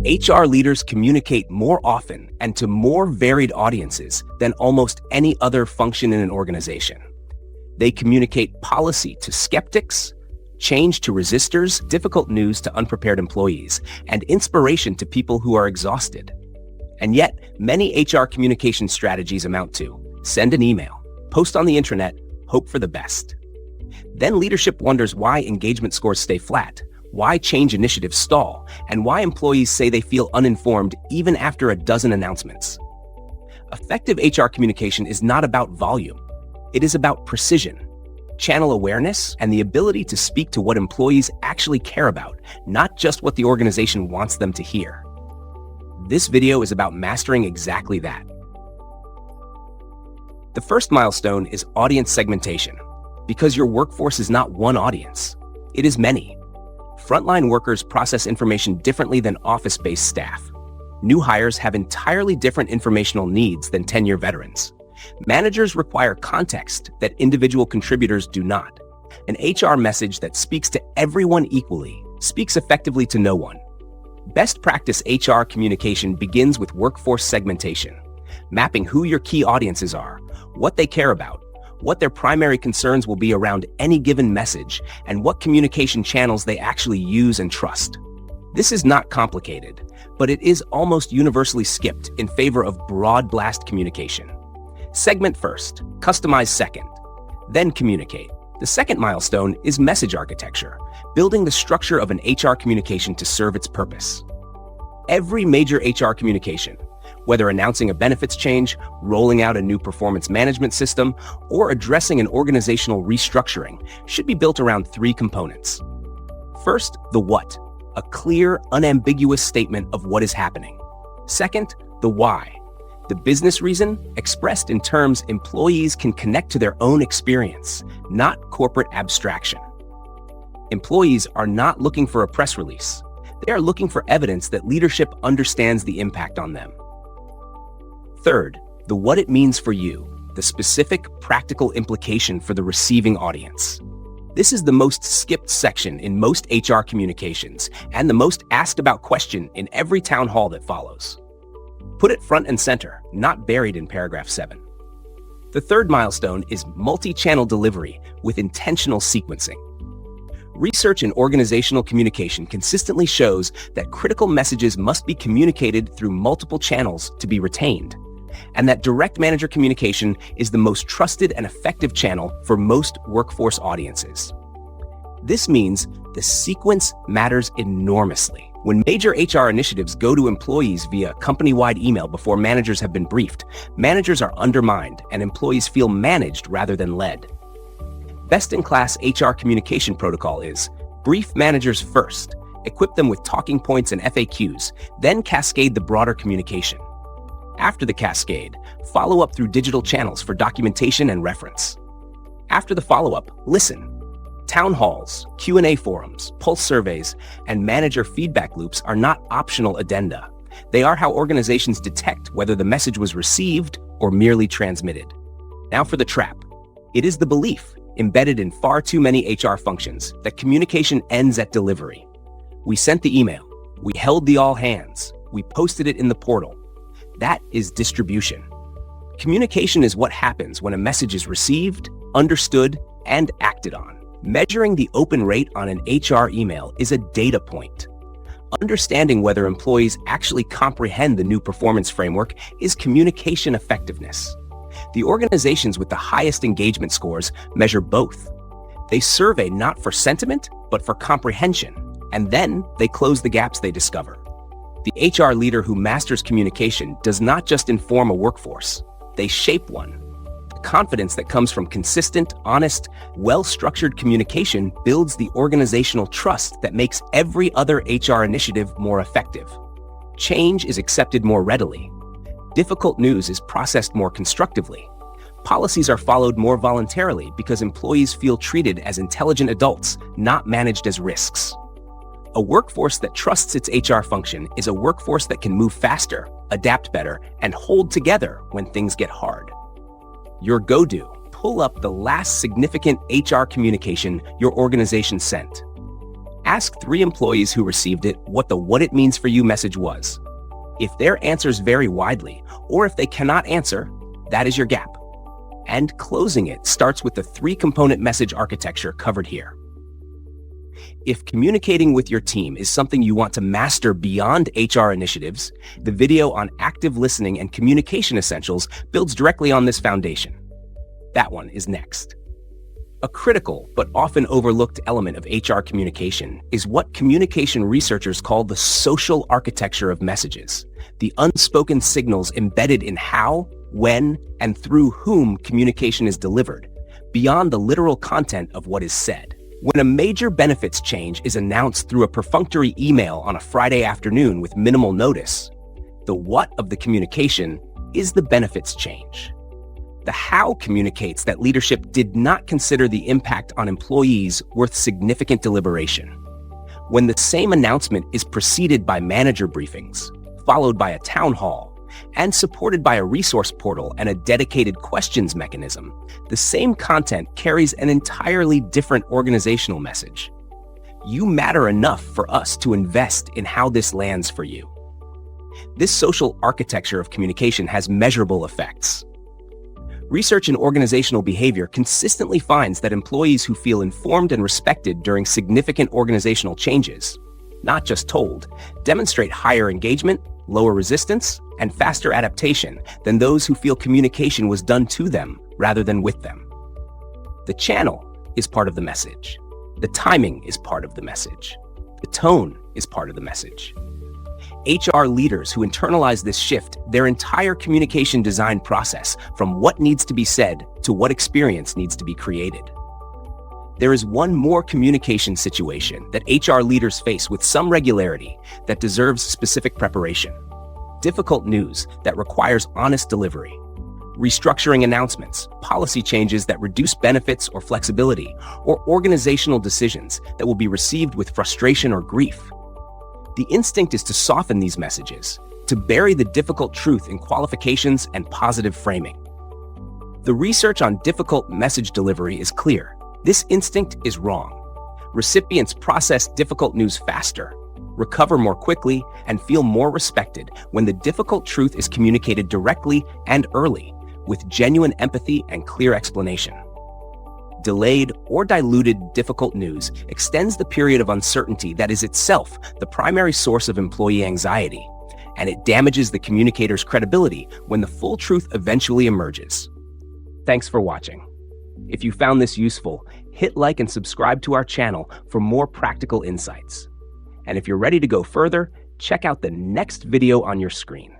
HR leaders communicate more often and to more varied audiences than almost any other function in an organization. They communicate policy to skeptics, change to resistors, difficult news to unprepared employees, and inspiration to people who are exhausted. And yet, many HR communication strategies amount to send an email, post on the intranet, hope for the best. Then leadership wonders why engagement scores stay flat, why change initiatives stall, and why employees say they feel uninformed even after a dozen announcements. Effective HR communication is not about volume. It is about precision, channel awareness, and the ability to speak to what employees actually care about, not just what the organization wants them to hear. This video is about mastering exactly that. The first milestone is audience segmentation, because your workforce is not one audience. It is many. Frontline workers process information differently than office-based staff. New hires have entirely different informational needs than 10-year veterans. Managers require context that individual contributors do not. An HR message that speaks to everyone equally speaks effectively to no one. Best practice HR communication begins with workforce segmentation, mapping who your key audiences are, what they care about, what their primary concerns will be around any given message, and what communication channels they actually use and trust. This is not complicated, but it is almost universally skipped in favor of broad blast communication. Segment first, customize second, then communicate. The second milestone is message architecture, building the structure of an HR communication to serve its purpose. Every major HR communication, whether announcing a benefits change, rolling out a new performance management system, or addressing an organizational restructuring, should be built around three components. First, the what, a clear, unambiguous statement of what is happening. Second, the why, the business reason expressed in terms employees can connect to their own experience, not corporate abstraction. Employees are not looking for a press release. They are looking for evidence that leadership understands the impact on them. Third, the what it means for you, the specific practical implication for the receiving audience. This is the most skipped section in most HR communications and the most asked about question in every town hall that follows. Put it front and center, not buried in paragraph 7. The third milestone is multi-channel delivery with intentional sequencing. Research in organizational communication consistently shows that critical messages must be communicated through multiple channels to be retained, and that direct manager communication is the most trusted and effective channel for most workforce audiences. This means the sequence matters enormously. When major HR initiatives go to employees via company-wide email before managers have been briefed, managers are undermined and employees feel managed rather than led. Best-in-class HR communication protocol is brief managers first, equip them with talking points and FAQs, then cascade the broader communication. After the cascade, follow up through digital channels for documentation and reference. After the follow-up, listen. Town halls, Q&A forums, pulse surveys, and manager feedback loops are not optional addenda. They are how organizations detect whether the message was received or merely transmitted. Now for the trap. It is the belief, embedded in far too many HR functions, that communication ends at delivery. We sent the email, we held the all hands, we posted it in the portal. That is distribution. Communication is what happens when a message is received, understood, and acted on. Measuring the open rate on an HR email is a data point. Understanding whether employees actually comprehend the new performance framework is communication effectiveness. The organizations with the highest engagement scores measure both. They survey not for sentiment, but for comprehension, and then they close the gaps they discover. The HR leader who masters communication does not just inform a workforce, they shape one. The confidence that comes from consistent, honest, well-structured communication builds the organizational trust that makes every other HR initiative more effective. Change is accepted more readily. Difficult news is processed more constructively. Policies are followed more voluntarily because employees feel treated as intelligent adults, not managed as risks. A workforce that trusts its HR function is a workforce that can move faster, adapt better, and hold together when things get hard. Your go-do, pull up the last significant HR communication your organization sent. Ask 3 employees who received it what the "what it means for you" message was. If their answers vary widely, or if they cannot answer, that is your gap. And closing it starts with the 3-component message architecture covered here. If communicating with your team is something you want to master beyond HR initiatives, the video on active listening and communication essentials builds directly on this foundation. That one is next. A critical but often overlooked element of HR communication is what communication researchers call the social architecture of messages, the unspoken signals embedded in how, when, and through whom communication is delivered, beyond the literal content of what is said. When a major benefits change is announced through a perfunctory email on a Friday afternoon with minimal notice, the what of the communication is the benefits change. The how communicates that leadership did not consider the impact on employees worth significant deliberation. When the same announcement is preceded by manager briefings, followed by a town hall, and supported by a resource portal and a dedicated questions mechanism, the same content carries an entirely different organizational message. You matter enough for us to invest in how this lands for you. This social architecture of communication has measurable effects. Research in organizational behavior consistently finds that employees who feel informed and respected during significant organizational changes, not just told, demonstrate higher engagement, lower resistance, and faster adaptation than those who feel communication was done to them rather than with them. The channel is part of the message. The timing is part of the message. The tone is part of the message. HR leaders who internalize this shift their entire communication design process from what needs to be said to what experience needs to be created. There is one more communication situation that HR leaders face with some regularity that deserves specific preparation. Difficult news that requires honest delivery. Restructuring announcements, policy changes that reduce benefits or flexibility, or organizational decisions that will be received with frustration or grief. The instinct is to soften these messages, to bury the difficult truth in qualifications and positive framing. The research on difficult message delivery is clear. This instinct is wrong. Recipients process difficult news faster, recover more quickly, and feel more respected when the difficult truth is communicated directly and early, with genuine empathy and clear explanation. Delayed or diluted difficult news extends the period of uncertainty that is itself the primary source of employee anxiety, and it damages the communicator's credibility when the full truth eventually emerges. Thanks for watching. If you found this useful, hit like and subscribe to our channel for more practical insights. And if you're ready to go further, check out the next video on your screen.